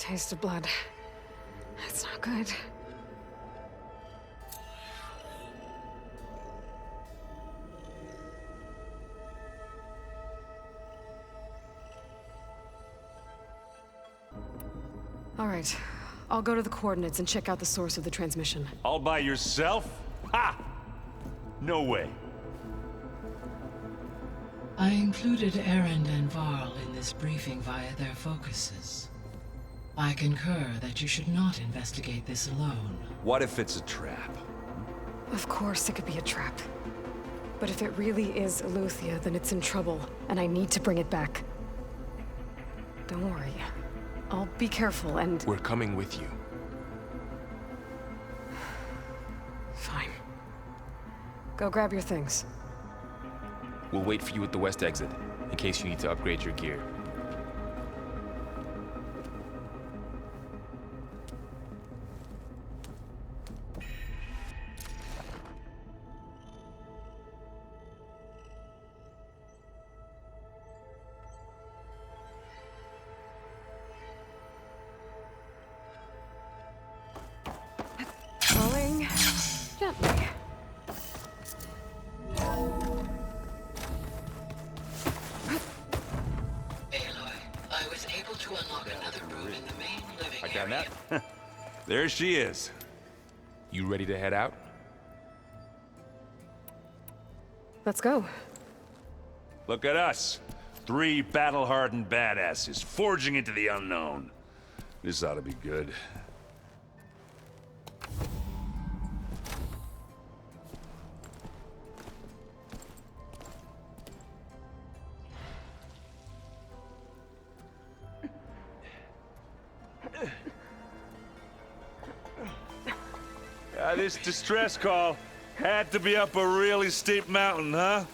Taste of blood. That's not good. All right. I'll go to the coordinates and check out the source of the transmission. All by yourself? Ha! No way. I included Erend and Varl in this briefing via their focuses. I concur that you should not investigate this alone. What if it's a trap? Of course it could be a trap. But if it really is Aletheia, then it's in trouble, and I need to bring it back. Don't worry. I'll be careful and... We're coming with you. Fine. Go grab your things. We'll wait for you at the west exit, in case you need to upgrade your gear. Rolling gently. Aloy, I was able to unlock another room in the main living I got area. that? There she is. You ready to head out? Let's go. Look at us. 3 battle-hardened badasses forging into the unknown. This ought to be good. This distress call had to be up a really steep mountain, huh?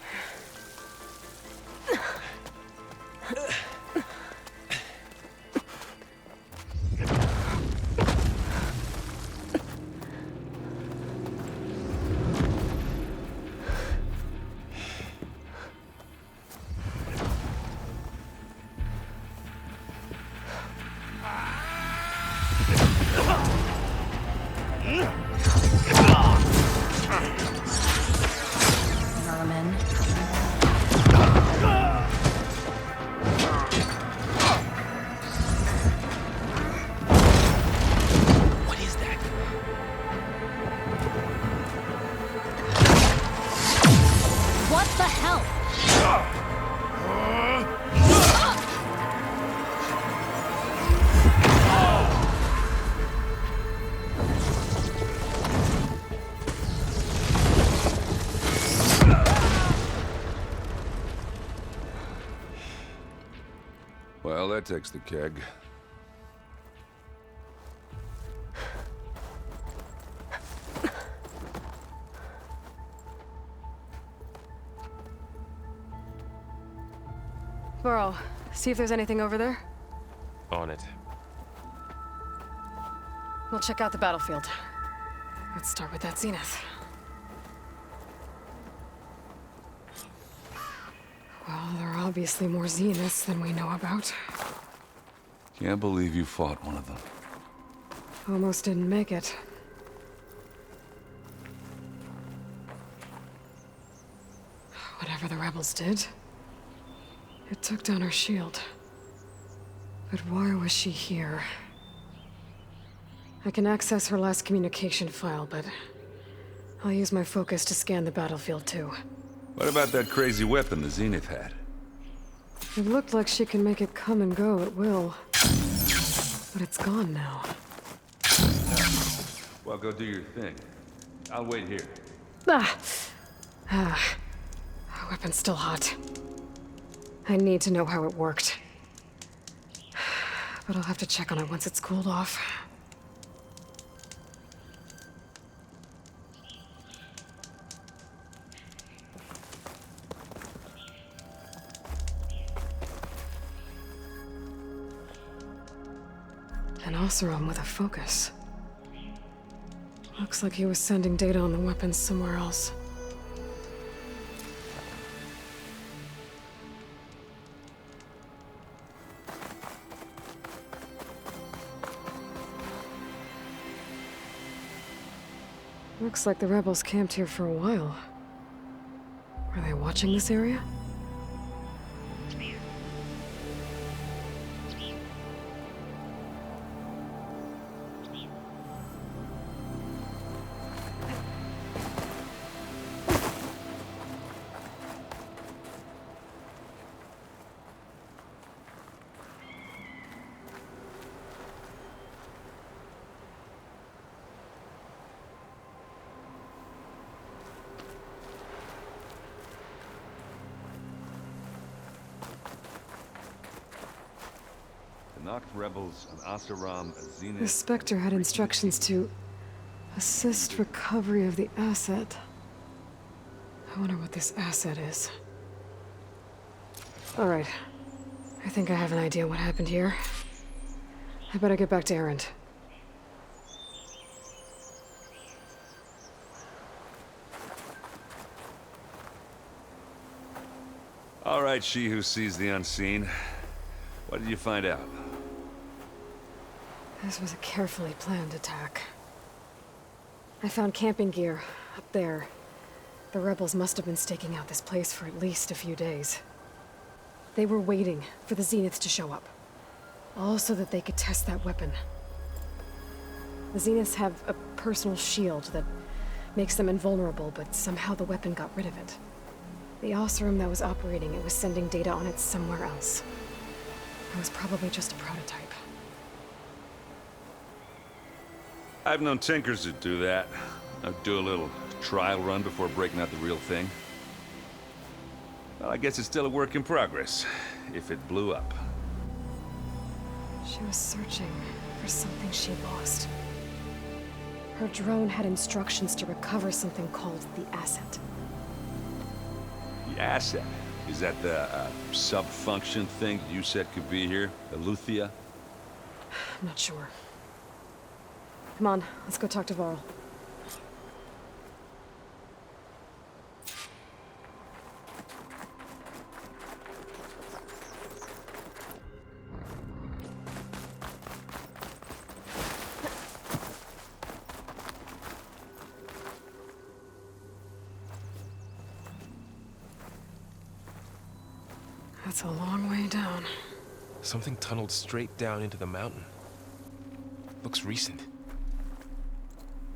Vermin. What is that? What the hell? Well, that takes the keg. Varl, see if there's anything over there. On it. We'll check out the battlefield. Let's start with that Zenith. Well, there are obviously more Zeniths than we know about. Can't believe you fought one of them. Almost didn't make it. Whatever the rebels did, it took down her shield. But why was she here? I can access her last communication file, but I'll use my focus to scan the battlefield too. What about that crazy weapon the Zenith had? It looked like she can make it come and go at will. But it's gone now. Well, go do your thing. I'll wait here. Her weapon's still hot. I need to know how it worked. But I'll have to check on it once it's cooled off. An Oseram with a focus. Looks like he was sending data on the weapons somewhere else. Looks like the rebels camped here for a while. Are they watching this area? Knocked rebels on Asaram, Zenith. The Spectre had instructions to assist recovery of the asset. I wonder what this asset is. Alright. I think I have an idea what happened here. I better get back to Erend. All right, she who sees the unseen. What did you find out? This was a carefully planned attack. I found camping gear up there. The rebels must have been staking out this place for at least a few days. They were waiting for the Zeniths to show up. All so that they could test that weapon. The Zeniths have a personal shield that makes them invulnerable, but somehow the weapon got rid of it. The Oseram that was operating it was sending data on it somewhere else. It was probably just a prototype. I've known tinkers who do that. I'd do a little trial run before breaking out the real thing. Well, I guess it's still a work in progress, if it blew up. She was searching for something she lost. Her drone had instructions to recover something called the asset. The asset? Is that the sub-function thing you said could be here? The Luthia? I'm not sure. Come on, let's go talk to Varl. That's a long way down. Something tunneled straight down into the mountain. Looks recent.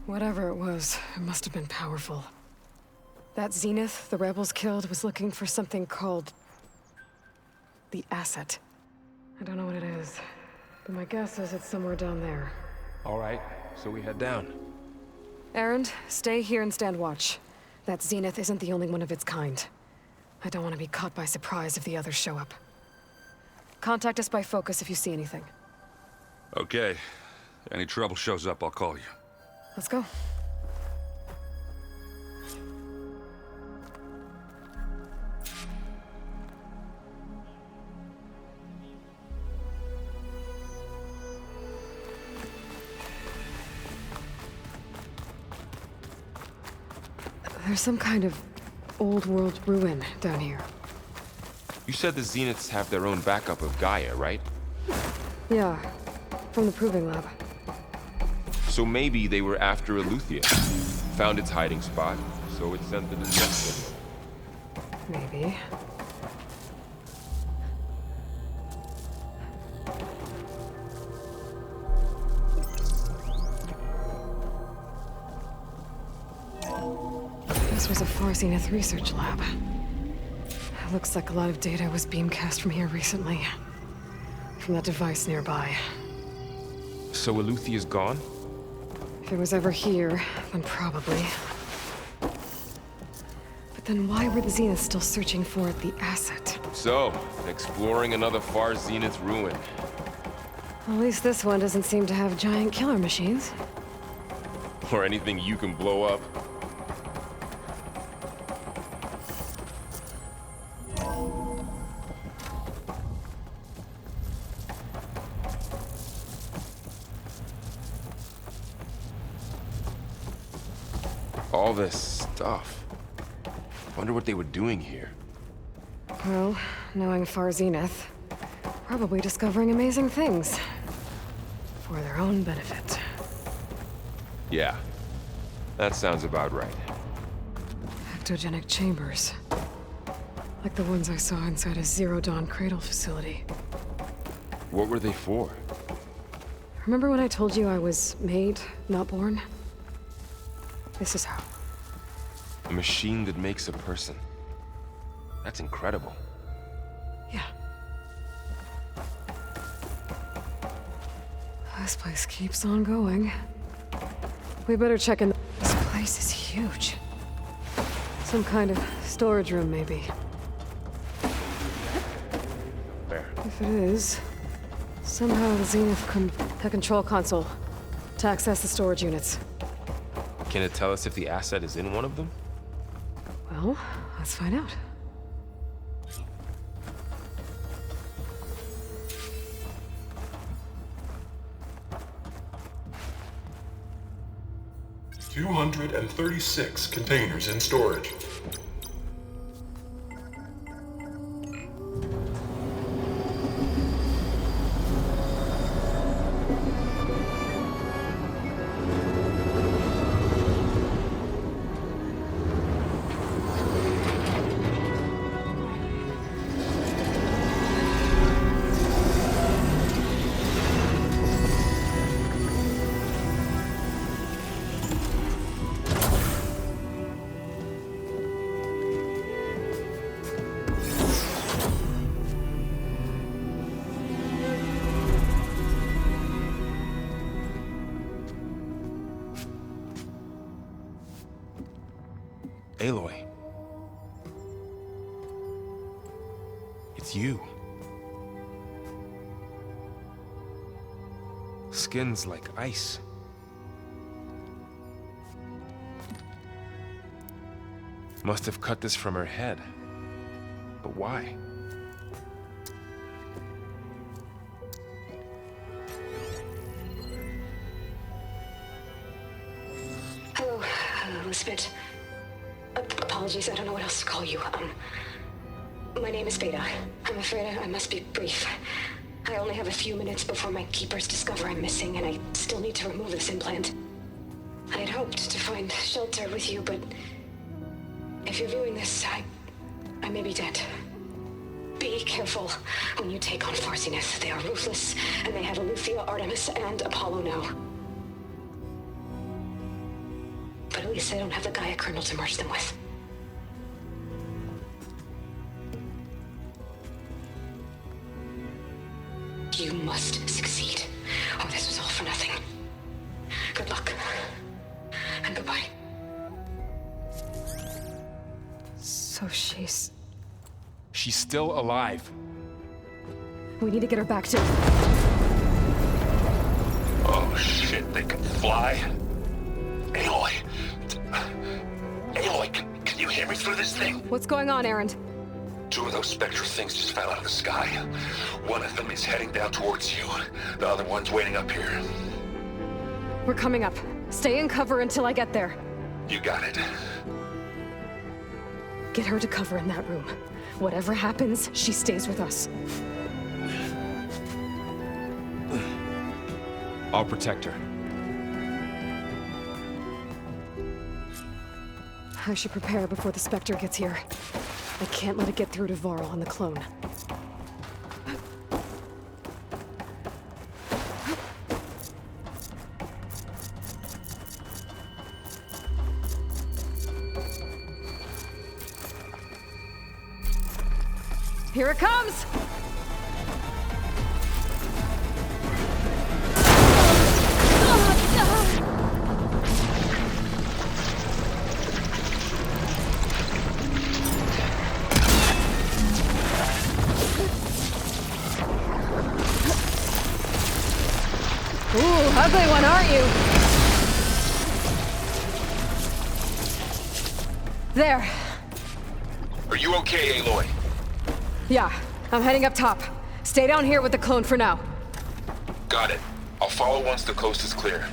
Whatever it was, it must have been powerful. That Zenith the rebels killed was looking for something called the asset. I don't know what it is, but my guess is it's somewhere down there. All right, so we head down. Erend, stay here and stand watch. That Zenith isn't the only one of its kind. I don't want to be caught by surprise if the others show up. Contact us by focus if you see anything. Okay. Any trouble shows up, I'll call you. Let's go. There's some kind of old-world ruin down here. You said the Zeniths have their own backup of Gaia, right? Yeah, from the proving lab. So maybe they were after Aletheia. Found its hiding spot, so it sent the distress signal. Maybe. This was a Far Zenith research lab. It looks like a lot of data was beamcast from here recently. From that device nearby. So Aletheia's gone? If it was ever here, then probably. But then why were the Zeniths still searching for the asset? So, exploring another Far Zenith ruin. At least this one doesn't seem to have giant killer machines. Or anything you can blow up. All this stuff. Wonder what they were doing here. Well, knowing Far Zenith, probably discovering amazing things. For their own benefit. Yeah. That sounds about right. Ectogenic chambers. Like the ones I saw inside a Zero Dawn Cradle facility. What were they for? Remember when I told you I was made, not born? This is how. A machine that makes a person. That's incredible. Yeah. This place keeps on going. We better check in. This place is huge. Some kind of storage room, maybe. Where? If it is, somehow the Zenith can a control console to access the storage units. Can it tell us if the asset is in one of them? Well, let's find out. $236 containers in storage. Aloy. It's you. Skin's like ice. Must have cut this from her head. But why? Hello, Elizabeth. Apologies, I don't know what else to call you. My name is Beta. I'm afraid I must be brief. I only have a few minutes before my keepers discover I'm missing, and I still need to remove this implant. I had hoped to find shelter with you, but if you're viewing this, I may be dead. Be careful when you take on Far Zenith. They are ruthless, and they have Aletheia, Artemis, and Apollo now. But at least they don't have the Gaia kernel to merge them with. You must succeed, or this was all for nothing. Good luck. And goodbye. So she's... She's still alive. We need to get her back to... Oh shit, they can fly? Aloy. Aloy, can you hear me through this thing? What's going on, Erend? Two of those spectral things just fell out of the sky. One of them is heading down towards you. The other one's waiting up here. We're coming up. Stay in cover until I get there. You got it. Get her to cover in that room. Whatever happens, she stays with us. I'll protect her. I should prepare before the Spectre gets here. I can't let it get through to Varl and the clone. Here it comes! Ooh, ugly one, aren't you? There. Are you okay, Aloy? Yeah, I'm heading up top. Stay down here with the clone for now. Got it. I'll follow once the coast is clear.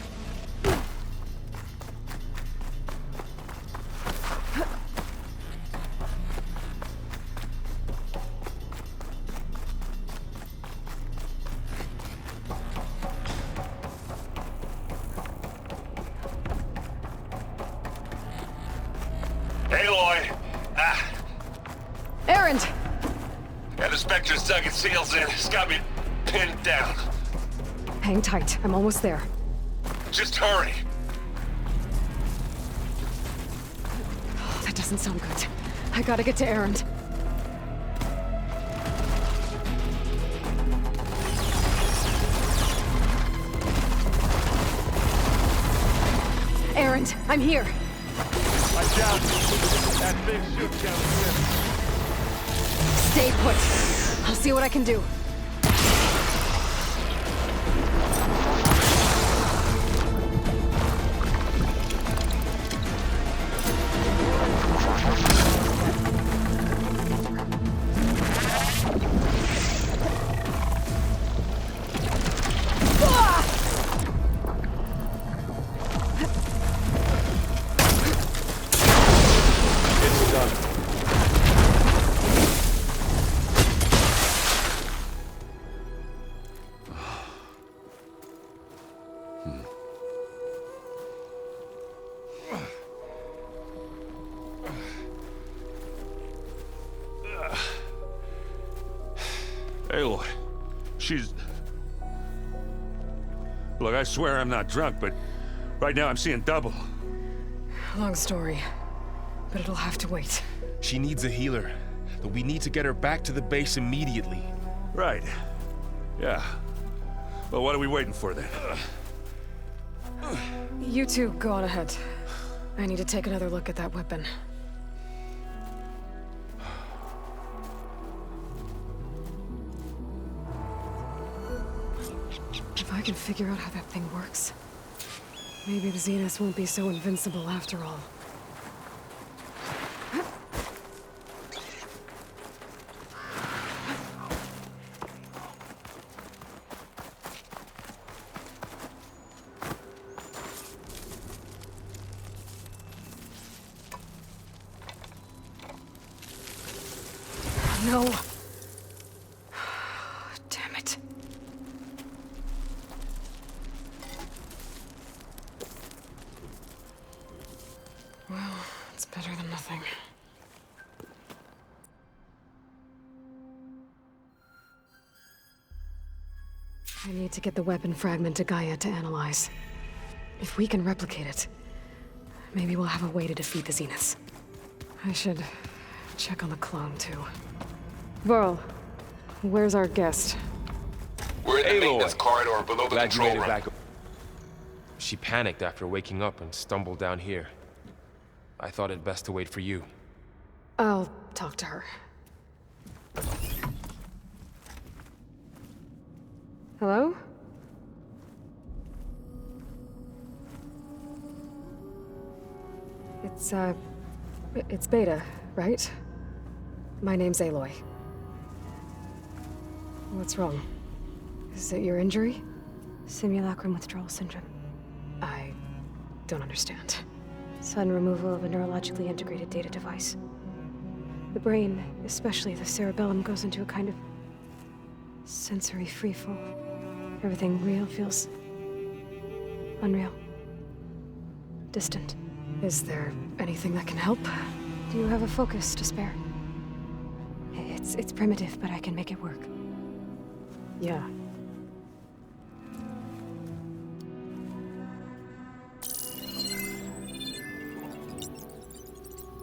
Spectre's dug its heels in. It's got me pinned down. Hang tight. I'm almost there. Just hurry. That doesn't sound good. I gotta get to Erend. Erend, I'm here. I doubt that big shoot down here. Stay put. I'll see what I can do. Aloy, she's... Look, I swear I'm not drunk, but right now I'm seeing double. Long story, but it'll have to wait. She needs a healer, but we need to get her back to the base immediately. Right. Yeah. Well, what are we waiting for then? You two go on ahead. I need to take another look at that weapon. If I can figure out how that thing works, maybe the Zenith won't be so invincible after all. No. Damn it. Well, it's better than nothing. I need to get the weapon fragment to Gaia to analyze. If we can replicate it, maybe we'll have a way to defeat the Zeniths. I should check on the clone, too. Varl, where's our guest? We're in the Aloy. maintenance corridor below the Glad you control made it room. back. She panicked after waking up and stumbled down here. I thought it best to wait for you. I'll talk to her. Hello? It's Beta, right? My name's Aloy. What's wrong? Is it your injury? Simulacrum withdrawal syndrome. I don't understand. Sudden removal of a neurologically integrated data device. The brain, especially the cerebellum, goes into a kind of sensory freefall. Everything real feels unreal. Distant. Is there anything that can help? Do you have a focus to spare? It's primitive, but I can make it work. Yeah.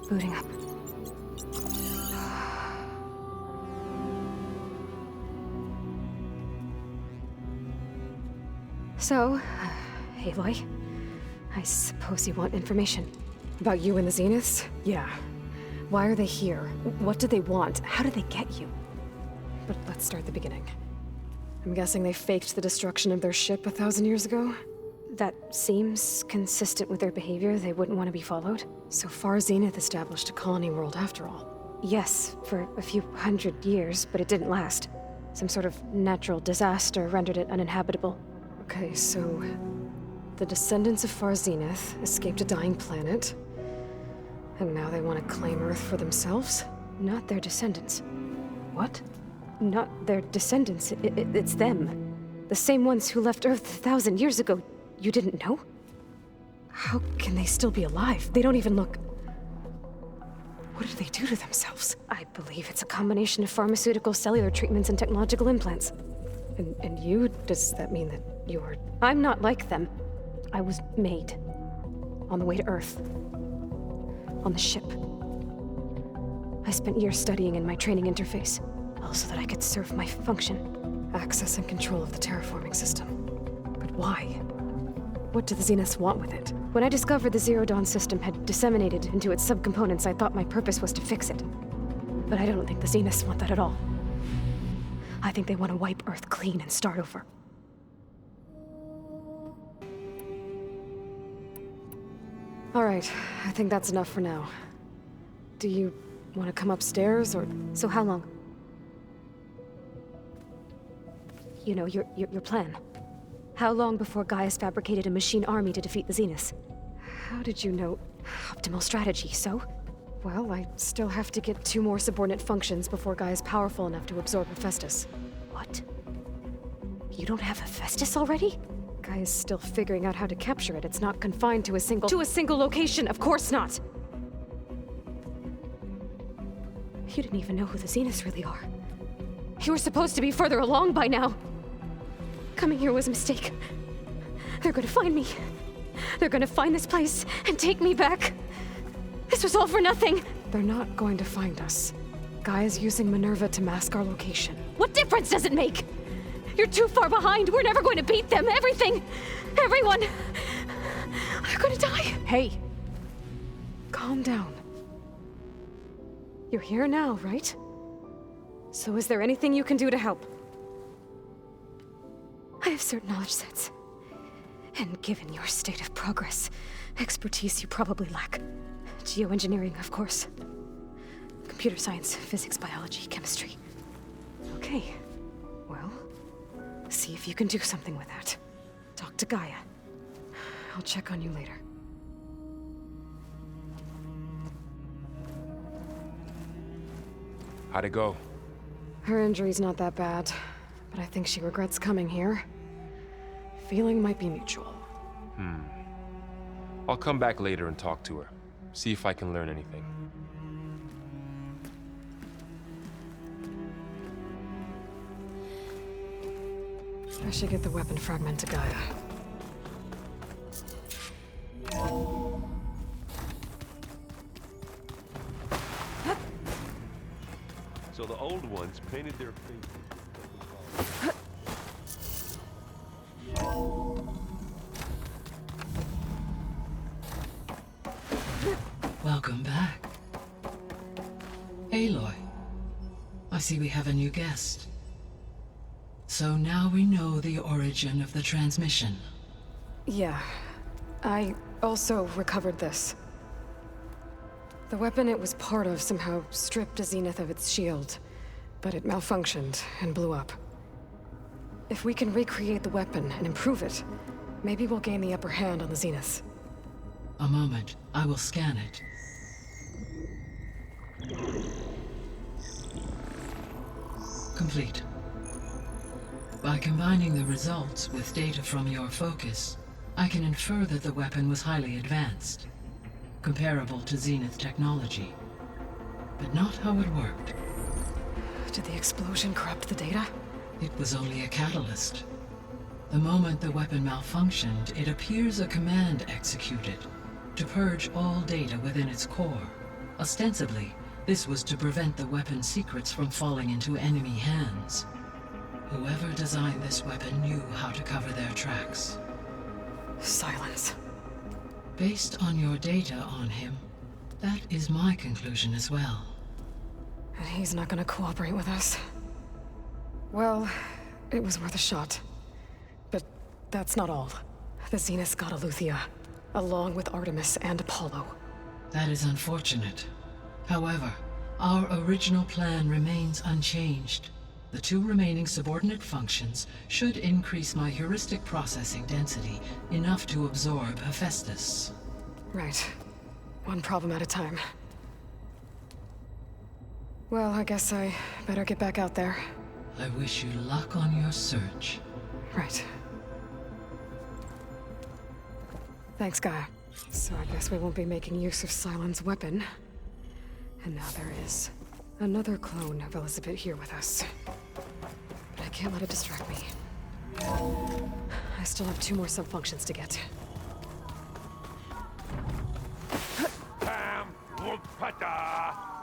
Booting up. So, Aloy, I suppose you want information. About you and the Zeniths? Yeah. Why are they here? What do they want? How did they get you? But let's start the beginning. I'm guessing they faked the destruction of their ship 1,000 years ago? That seems consistent with their behavior. They wouldn't want to be followed. So far, Zenith established a colony world after all. Yes, for a few hundred years, but it didn't last. Some sort of natural disaster rendered it uninhabitable. Okay, so the descendants of Far Zenith escaped a dying planet, and now they want to claim Earth for themselves? Not their descendants. What? Not their descendants. It's them. The same ones who left Earth 1,000 years ago. You didn't know? How can they still be alive? They don't even look... What did they do to themselves? I believe it's a combination of pharmaceutical, cellular treatments, and technological implants. And you? Does that mean that you're... I'm not like them. I was made. On the way to Earth. On the ship. I spent years studying in my training interface, all so that I could serve my function. Access and control of the terraforming system. But why? What do the Zeniths want with it? When I discovered the Zero Dawn system had disseminated into its subcomponents, I thought my purpose was to fix it. But I don't think the Zeniths want that at all. I think they want to wipe Earth clean and start over. All right, I think that's enough for now. Do you want to come upstairs, or... So how long? You know, your plan. How long before Gaius fabricated a machine army to defeat the Zeniths? How did you know? Optimal strategy, so? Well, I still have to get 2 more subordinate functions before Gaia's powerful enough to absorb Hephaestus. What? You don't have Hephaestus already? Gaia's still figuring out how to capture it. It's not confined to a single location, of course not! You didn't even know who the Zeniths really are. You were supposed to be further along by now. Coming here was a mistake. They're gonna find me. They're gonna find this place and take me back. This was all for nothing. They're not going to find us. Gaia's using Minerva to mask our location. What difference does it make? You're too far behind. We're never going to beat them. Everything. Everyone. They're gonna die. Hey. Calm down. You're here now, right? So is there anything you can do to help? I have certain knowledge sets. And given your state of progress, expertise you probably lack. Geoengineering, of course. Computer science, physics, biology, chemistry. Okay. Well, see if you can do something with that. Talk to Gaia. I'll check on you later. How'd it go? Her injury's not that bad, but I think she regrets coming here. Feeling might be mutual. I'll come back later and talk to her. See if I can learn anything. I should get the weapon fragment to Gaia. So the old ones painted their faces. Welcome back. Aloy. I see we have a new guest. So now we know the origin of the transmission. Yeah. I also recovered this. The weapon it was part of somehow stripped a Zenith of its shield, but it malfunctioned and blew up. If we can recreate the weapon and improve it, maybe we'll gain the upper hand on the Zeniths. A moment. I will scan it. Complete. By combining the results with data from your focus, I can infer that the weapon was highly advanced, comparable to Zenith technology, but not how it worked. Did the explosion corrupt the data? It was only a catalyst. The moment the weapon malfunctioned, it appears a command executed to purge all data within its core. Ostensibly, this was to prevent the weapon's secrets from falling into enemy hands. Whoever designed this weapon knew how to cover their tracks. Silence. Based on your data on him, that is my conclusion as well. And he's not gonna cooperate with us. Well, it was worth a shot. But that's not all. The Zeniths got Aletheia, along with Artemis and Apollo. That is unfortunate. However, our original plan remains unchanged. The 2 remaining subordinate functions should increase my heuristic processing density enough to absorb Hephaestus. Right. One problem at a time. Well, I guess I better get back out there. I wish you luck on your search. Right. Thanks, Gaia. So I guess we won't be making use of Sylens' weapon. And now there is another clone of Elizabeth here with us. But I can't let it distract me. I still have 2 more sub-functions to get. Pam, Wupata.